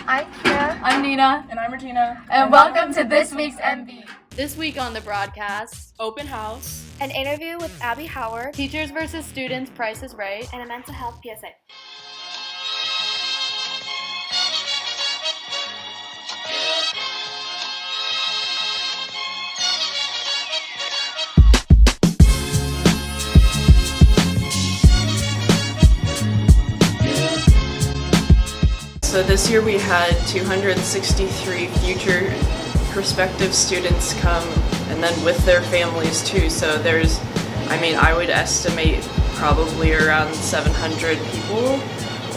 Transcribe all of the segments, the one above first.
I'm Kira. I'm Nina. And I'm Regina. And welcome to this week's M-Beat. This week on the broadcast, Open house, An interview with Abby Howard, Teachers versus Students, Price is Right, and a mental health PSA. So this year we had 263 future prospective students come, and then with their families too. So there's, I would estimate probably around 700 people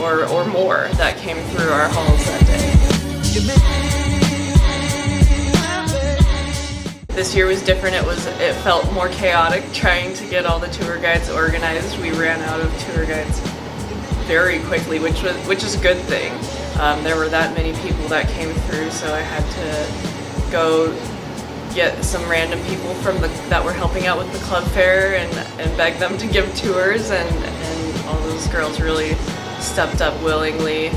or more that came through our halls that day. This year was different. It felt more chaotic trying to get all the tour guides organized. We ran out of tour guides very quickly, which is a good thing. There were that many people that came through, so I had to go get some random people that were helping out with the club fair and beg them to give tours, and all those girls really stepped up willingly,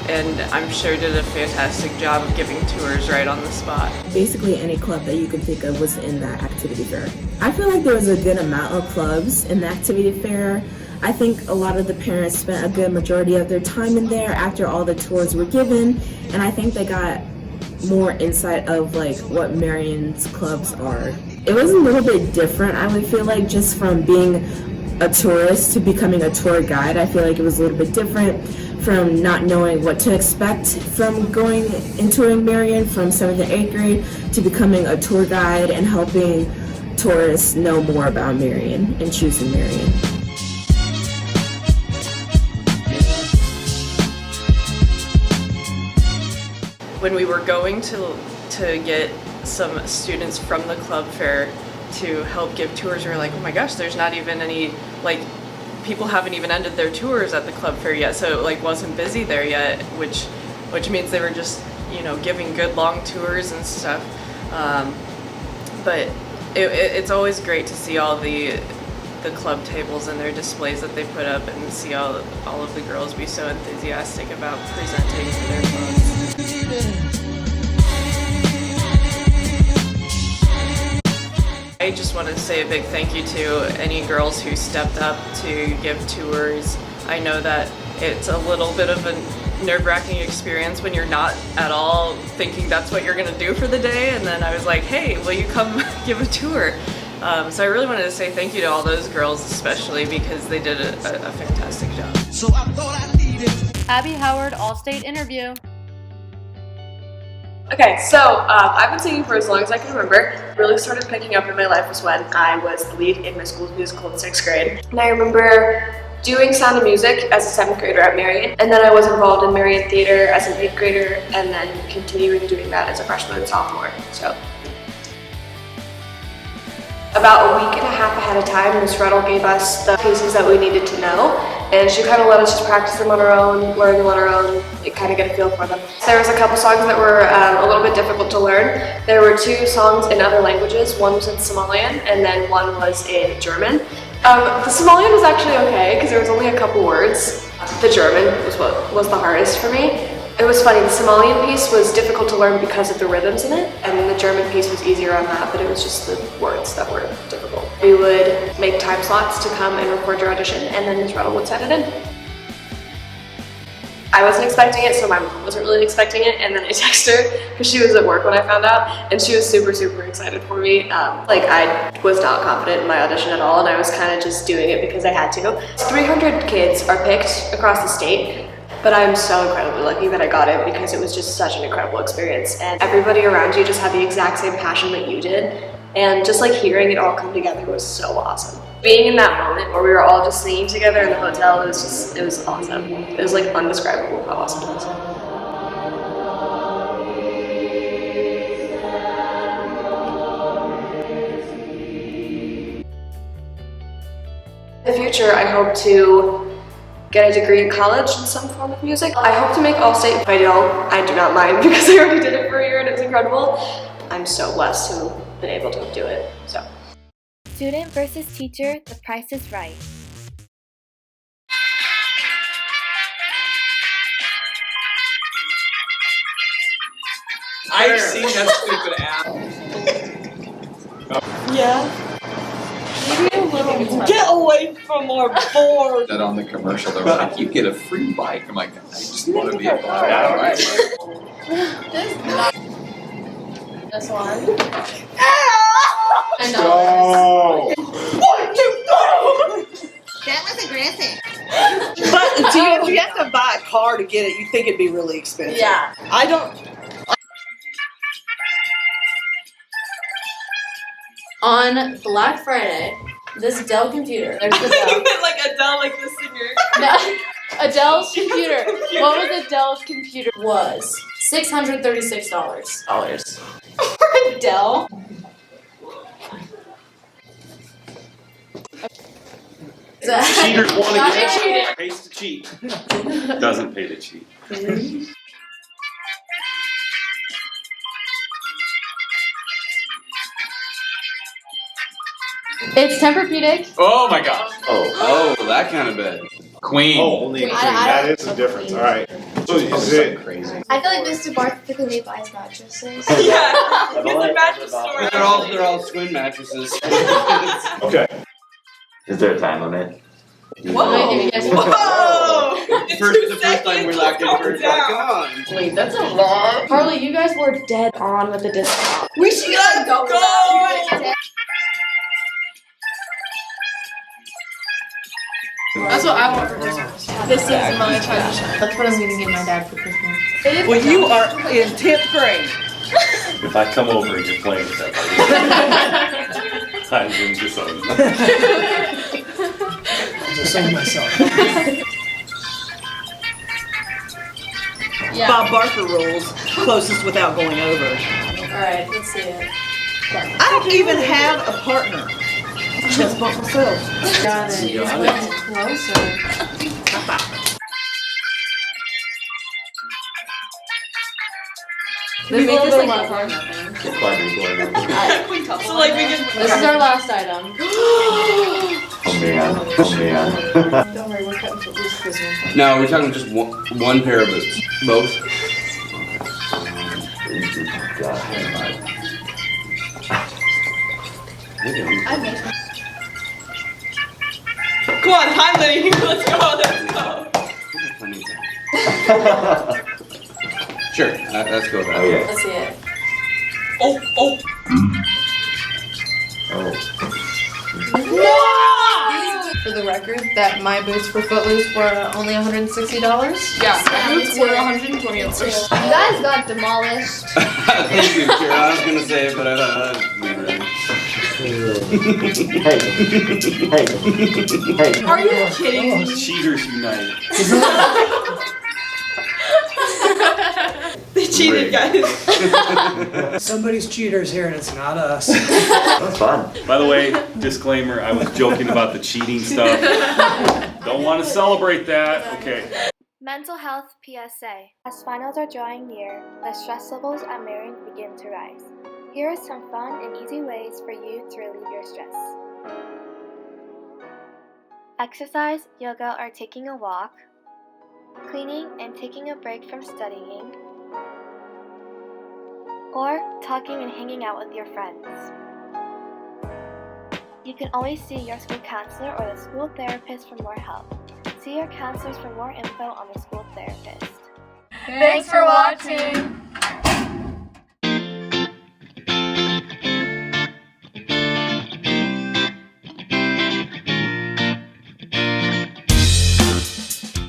and I'm sure did a fantastic job of giving tours right on the spot. Basically any club that you can think of was in that activity fair. I feel like there was a good amount of clubs in the activity fair. I think a lot of the parents spent a good majority of their time in there after all the tours were given, and I think they got more insight of like what Marian's clubs are. It was a little bit different, I would feel like, just from being a tourist to becoming a tour guide. I feel like it was a little bit different from not knowing what to expect from going and touring Marian from 7th and 8th grade to becoming a tour guide and helping tourists know more about Marian and choosing Marian. When we were going to get some students from the club fair to help give tours, we were like, oh my gosh, there's not even any, like, people haven't even ended their tours at the club fair yet, so it like wasn't busy there yet, which means they were just, giving good long tours and stuff. But it's always great to see all the club tables and their displays that they put up, and see all of the girls be so enthusiastic about presenting to their clubs. I just want to say a big thank you to any girls who stepped up to give tours. I know that it's a little bit of a nerve-wracking experience when you're not at all thinking that's what you're going to do for the day, and then I was like, hey, will you come give a tour? So I really wanted to say thank you to all those girls, especially because they did a fantastic job. So I thought I needed Abby Howard All-State interview. Okay, so I've been singing for as long as I can remember. Really started picking up in my life was when I was the lead in my school's musical in 6th grade. And I remember doing Sound of Music as a 7th grader at Marian, and then I was involved in Marian Theater as an 8th grader, and then continuing doing that as a freshman and sophomore. So about a week and a half ahead of time, Miss Ruddle gave us the pieces that we needed to know, and she kind of let us just practice them on our own, learn them on our own, and kind of get a feel for them. There was a couple songs that were a little bit difficult to learn. There were 2 songs in other languages. One was in Somalian, and then one was in German. The Somalian was actually okay, because there was only a couple words. The German was what was the hardest for me. It was funny, the Somalian piece was difficult to learn because of the rhythms in it, and the German piece was easier on that, but it was just the words that were difficult. We would make time slots to come and record your audition, and then Ms. Ruddle would send it in. I wasn't expecting it, so my mom wasn't really expecting it, and then I texted her because she was at work when I found out, and she was super, super excited for me. I was not confident in my audition at all, and I was kind of just doing it because I had to. 300 kids are picked across the state, but I'm so incredibly lucky that I got it because it was just such an incredible experience, and everybody around you just had the exact same passion that you did, and just like hearing it all come together was so awesome. Being in that moment where we were all just singing together in the hotel, it was awesome. It was like undescribable how awesome it was. In the future, I hope to get a degree in college in some form of music. I hope to make All-State. If I don't, I do not mind because I already did it for a year and it was incredible. I'm so blessed to have been able to do it. So. Student versus teacher, the price is right. I've seen that stupid app. Yeah. Maybe a little. Get away from our board! That on the commercial, they're like, you get a free bike. I'm like, I just want to be a bike. This one. I know. That was aggressive. But if you have to buy a car to get it, you think it'd be really expensive. Yeah. I don't. On Black Friday, this Dell computer. There's the Dell. Like Adele, like the singer. No, Adele's computer. What was Adele's computer? Was $636. Adele. Cheaters want to Not get cheating. pays to cheat. Doesn't pay to cheat. It's Tempur-Pedic. Oh my gosh. Oh, that kind of bed. Queen. Oh, only a queen. That is the difference. All right. So is it crazy? I feel like Mr. Barth typically buys mattresses. Yeah. It's a mattress store. They're all twin mattresses. okay? Is there a time limit? Whoa! The first time we locked in first, like, come on. Wait, that's a lot. Harley, you guys were dead on with the discount. We should go. That's what I want for Christmas. This is my trash. That's what I'm gonna get my dad for Christmas. Well, you are in 10th grade. If I come over and you're playing with that, I'm going to son. I'm just saying myself. Yeah. Bob Barker rules, closest without going over. Alright, let's see it. I don't even have a partner. Just by myself. Got it. You just went closer. This is like So like we can. This is our last item. Oh man. Don't worry, we're cutting to this one. No, we're talking just one pair of boots. Both. Come on, hi Liddy. Let's go. Sure, let's go with that. Oh yeah. Let's see it. Oh. For the record, that my boots for Footloose were only $160. Yeah, my boots were $120. You guys got demolished. Thank you, Kira. I was gonna say it, but I Hey. Are you kidding me? Cheaters unite. They cheated, guys. Somebody's cheaters here and it's not us. That's fun. By the way, disclaimer, I was joking about the cheating stuff. Don't want to celebrate that. Okay. Mental health PSA. As finals are drawing near, the stress levels at Marian begin to rise. Here are some fun and easy ways for you to relieve your stress. Exercise, yoga, or taking a walk. Cleaning and taking a break from studying. Or talking and hanging out with your friends. You can always see your school counselor or the school therapist for more help. See your counselors for more info on the school therapist. Thanks for watching.